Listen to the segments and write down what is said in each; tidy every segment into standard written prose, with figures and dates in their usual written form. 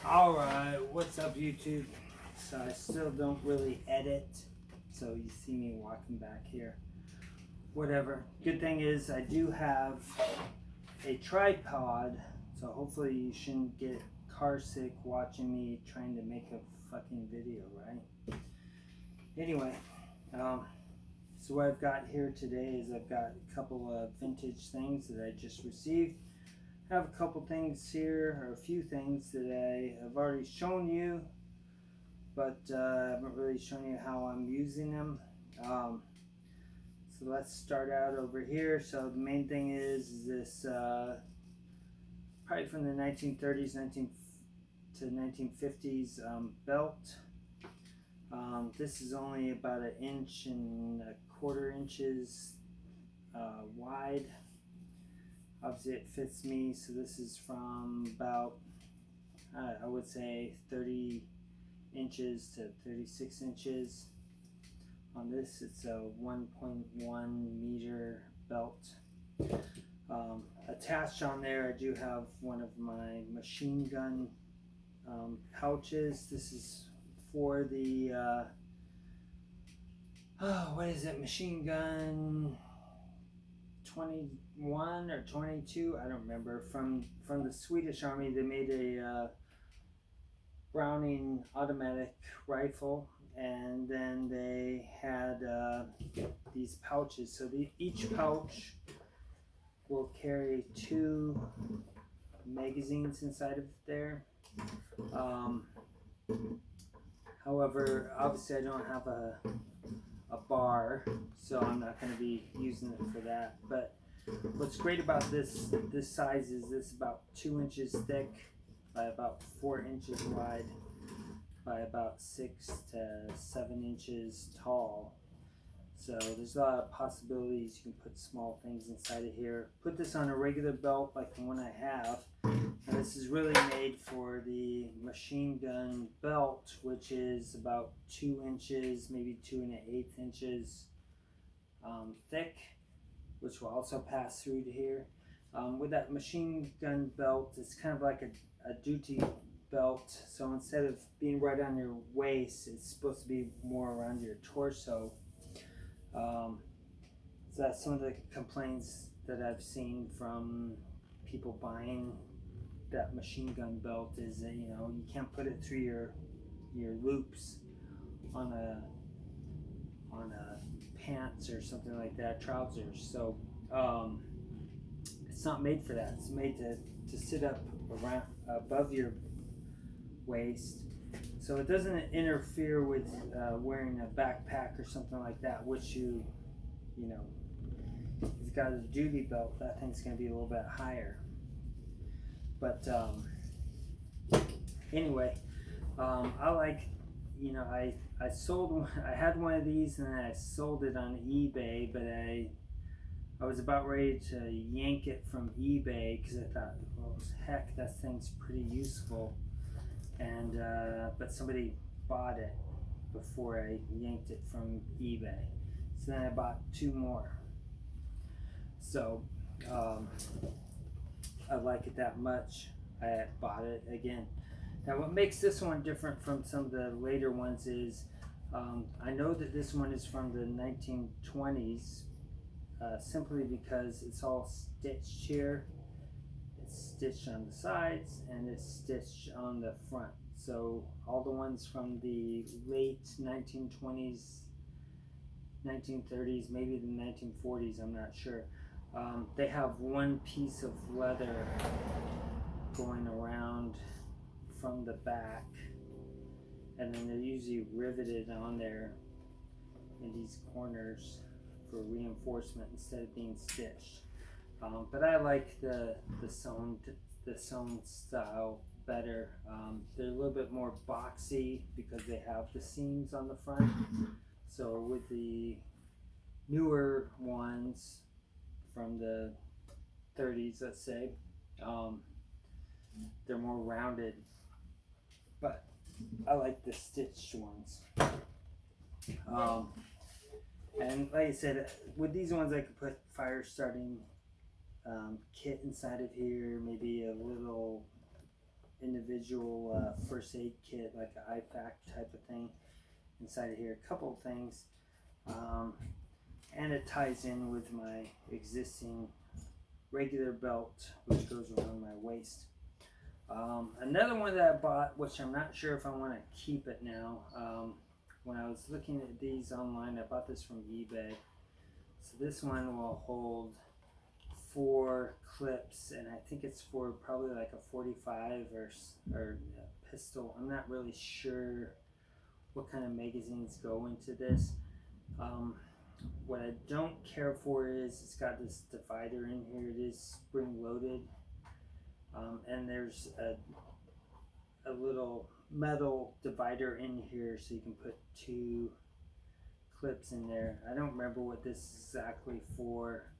Alright, what's up YouTube? So I still don't really edit, so you see me walking back here. Whatever. Good thing is I do have a tripod, so hopefully you shouldn't get car sick watching me trying to make a fucking video, right? Anyway, so what I've got here today is I've got a couple of vintage things that I just received. I have a couple things here, or a few things that I have already shown you, but I haven't really shown you how I'm using them. So let's start out over here. So the main thing is this, probably from the 1930s to 1950s belt. This is only about 1.25 inches wide. Obviously it fits me, so this is from about, I would say 30 inches to 36 inches. On this it's a 1.1 meter belt. Attached on there I do have one of my machine gun pouches. This is for the, what is it, machine gun 21 or 22, I don't remember, from the Swedish army. They made a Browning automatic rifle, and then they had these pouches. So each pouch will carry 2 magazines inside of there. However, obviously I don't have a bar, so I'm not going to be using it for that. But what's great about this size is this about 2 inches thick by about 4 inches wide by about 6 to 7 inches tall. So there's a lot of possibilities. You can put small things inside of here. Put this on a regular belt like the one I have. And this is really made for the machine gun belt, which is about 2 inches, maybe 2.1/8 inches thick, which will also pass through to here. With that machine gun belt, it's kind of like a duty belt. So instead of being right on your waist, it's supposed to be more around your torso. So that's some of the complaints that I've seen from people buying that machine gun belt, is that, you know, you can't put it through your loops on a pants or something like that, trousers. So it's not made for that. It's made to sit up around above your waist, so it doesn't interfere with wearing a backpack or something like that, which you know, if you've got a duty belt, that thing's going to be a little bit higher. But anyway, I like, you know, I sold one. I had one of these and I sold it on eBay, but I was about ready to yank it from eBay because I thought, well, heck, that thing's pretty useful. And but somebody bought it before I yanked it from eBay. So then I bought 2 more. So I like it that much, I bought it again. Now what makes this one different from some of the later ones is I know that this one is from the 1920s simply because it's all stitched here. It's stitched on the sides and it's stitched on the front. So all the ones from the late 1920s, 1930s, maybe the 1940s, I'm not sure. They have one piece of leather going around from the back, and then they're usually riveted on there in these corners for reinforcement instead of being stitched. But I like the sewn style better. They're a little bit more boxy because they have the seams on the front. So with the newer ones from the 30s, let's say, they're more rounded. But I like the stitched ones. And like I said, with these ones I could put fire starting kit inside of here, maybe a little individual first aid kit, like an IFAC type of thing inside of here. A couple of things. And it ties in with my existing regular belt, which goes around my waist. Another one that I bought, which I'm not sure if I want to keep it now. When I was looking at these online, I bought this from eBay. So this one will hold 4 clips, and I think it's for probably like a 45 or a pistol. I'm not really sure what kind of magazines go into this. What I don't care for is it's got this divider in here. It is spring loaded, and there's a little metal divider in here, so you can put 2 clips in there. I don't remember what this is exactly for,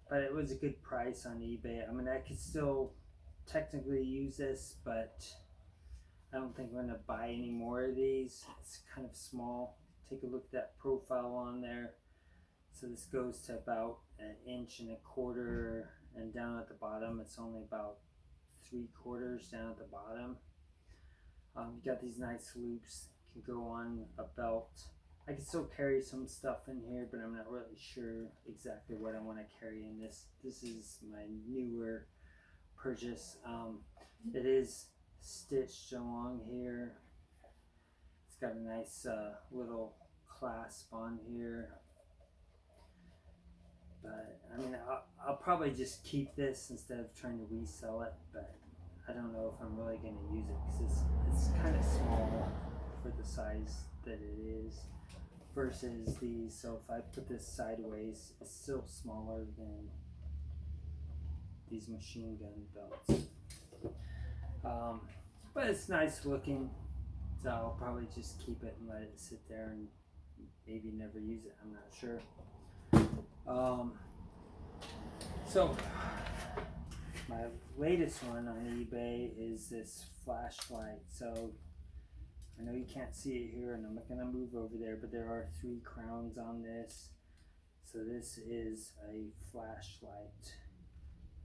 but it was a good price on eBay. I mean, I could still technically use this, but I don't think I'm going to buy any more of these. It's kind of small. Take a look at that profile on there. So this goes to about 1.25 inches, and down at the bottom it's only about 3/4 down at the bottom. You got these nice loops, can go on a belt. I can still carry some stuff in here, but I'm not really sure exactly what I want to carry in this. This is my newer purchase. It is stitched along here. It's got a nice little clasp on here. But I mean, I'll probably just keep this instead of trying to resell it, but I don't know if I'm really going to use it because it's kind of small for the size that it is versus these. So if I put this sideways, it's still smaller than these machine gun belts. But it's nice looking, so I'll probably just keep it and let it sit there and maybe never use it. I'm not sure. So my latest one on eBay is this flashlight. So I know you can't see it here, and I'm not going to move over there, but there are 3 crowns on this. So this is a flashlight,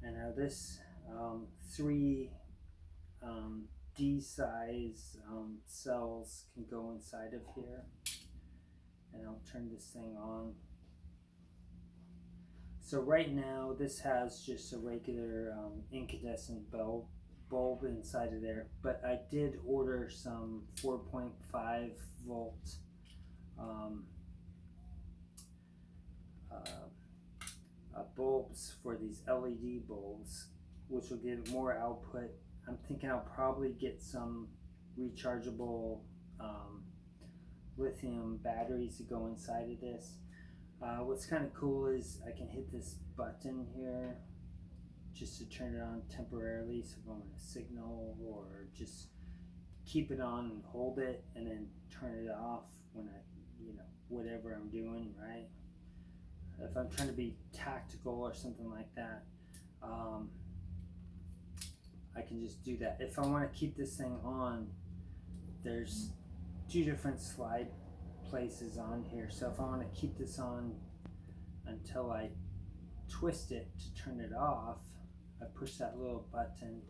and now this 3 D-size cells can go inside of here, and I'll turn this thing on. So right now this has just a regular incandescent bulb inside of there, but I did order some 4.5 volt bulbs for these LED bulbs, which will give more output. I'm thinking I'll probably get some rechargeable lithium batteries to go inside of this. What's kind of cool is I can hit this button here just to turn it on temporarily, so if I want a signal, or just keep it on and hold it and then turn it off when I, whatever I'm doing, right? If I'm trying to be tactical or something like that, I can just do that. If I want to keep this thing on, there's 2 different slide places on here. So if I want to keep this on until I twist it to turn it off, I push that little button,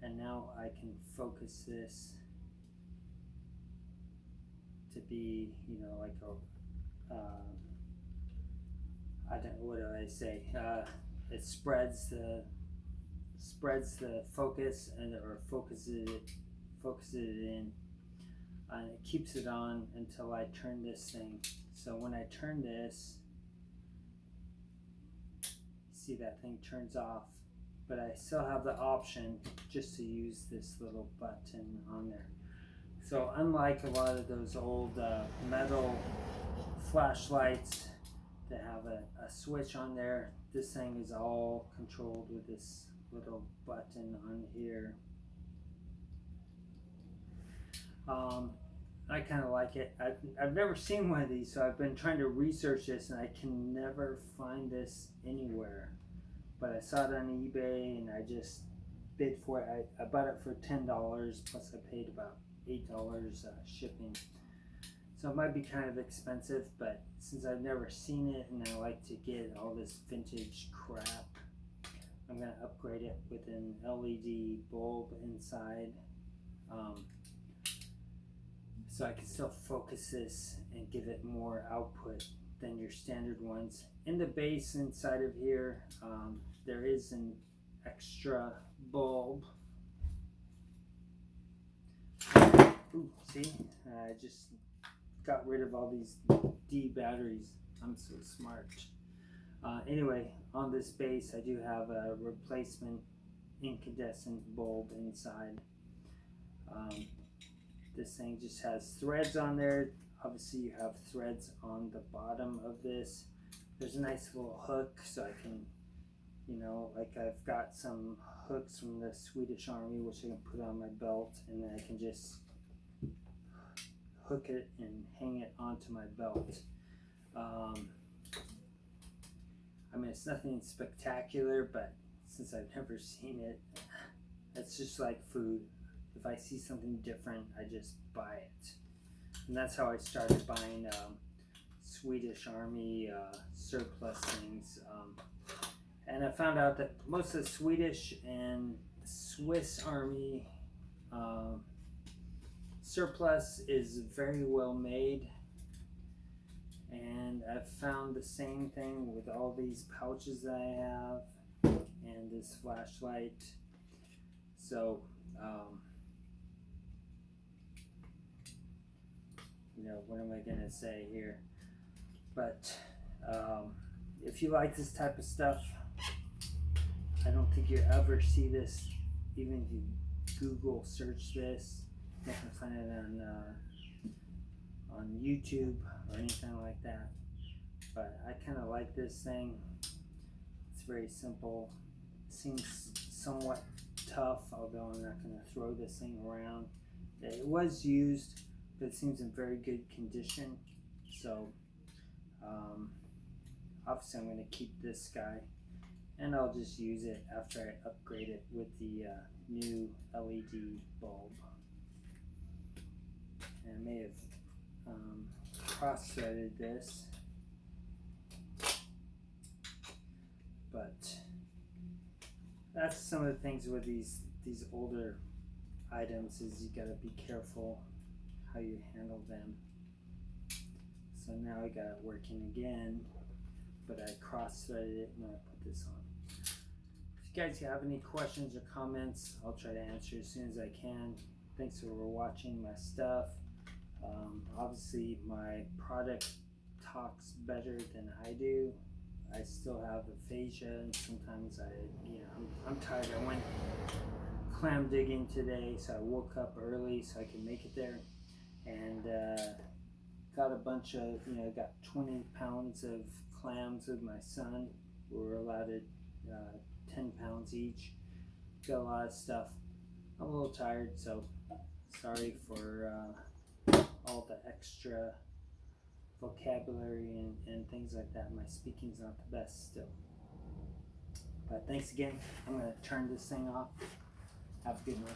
and now I can focus this to be, like a, I don't know, what do I say? It spreads the focus or focuses it in, and it keeps it on until I turn this thing. So when I turn this, see that thing turns off, but I still have the option just to use this little button on there. So unlike a lot of those old metal flashlights that have a switch on there, this thing is all controlled with this little button on here. I kind of like it. I've never seen one of these, so I've been trying to research this, and I can never find this anywhere. But I saw it on eBay, and I just bid for it. I bought it for $10, plus I paid about $8 shipping. So it might be kind of expensive, but since I've never seen it and I like to get all this vintage crap, I'm going to upgrade it with an LED bulb inside, so I can still focus this and give it more output than your standard ones. In the base inside of here, there is an extra bulb. Ooh, see, I just got rid of all these D batteries. I'm so smart. Anyway, on this base I do have a replacement incandescent bulb inside. This thing just has threads on there. Obviously you have threads on the bottom of this. There's a nice little hook, so I can, you know, like I've got some hooks from the Swedish Army which I can put on my belt, and then I can just hook it and hang it onto my belt. I mean, it's nothing spectacular, but since I've never seen it, it's just like food. If I see something different, I just buy it. And that's how I started buying Swedish Army surplus things. And I found out that most of the Swedish and Swiss Army surplus is very well made. And I've found the same thing with all these pouches that I have and this flashlight. So, you know, what am I gonna say here? But if you like this type of stuff, I don't think you ever see this. Even if you Google search this, you can find it on YouTube or anything like that. But I kind of like this thing. It's very simple. Seems somewhat tough, although I'm not going to throw this thing around. It was used, but it seems in very good condition. So obviously I'm going to keep this guy, and I'll just use it after I upgrade it with the new LED bulb. And I may have cross-threaded this, but that's some of the things with these older items, is you gotta be careful how you handle them. So now I got it working again, but I cross-threaded it when I put this on. If you guys have any questions or comments, I'll try to answer as soon as I can. Thanks for watching my stuff. Obviously my product talks better than I do. I still have aphasia, and sometimes I'm tired. I went clam digging today, so I woke up early so I could make it there, and got a bunch of, got 20 pounds of clams with my son. We were allowed 10 pounds each. Got a lot of stuff. I'm a little tired, so sorry for all the extra vocabulary and things like that. My speaking's not the best still. But thanks again. I'm going to turn this thing off. Have a good one.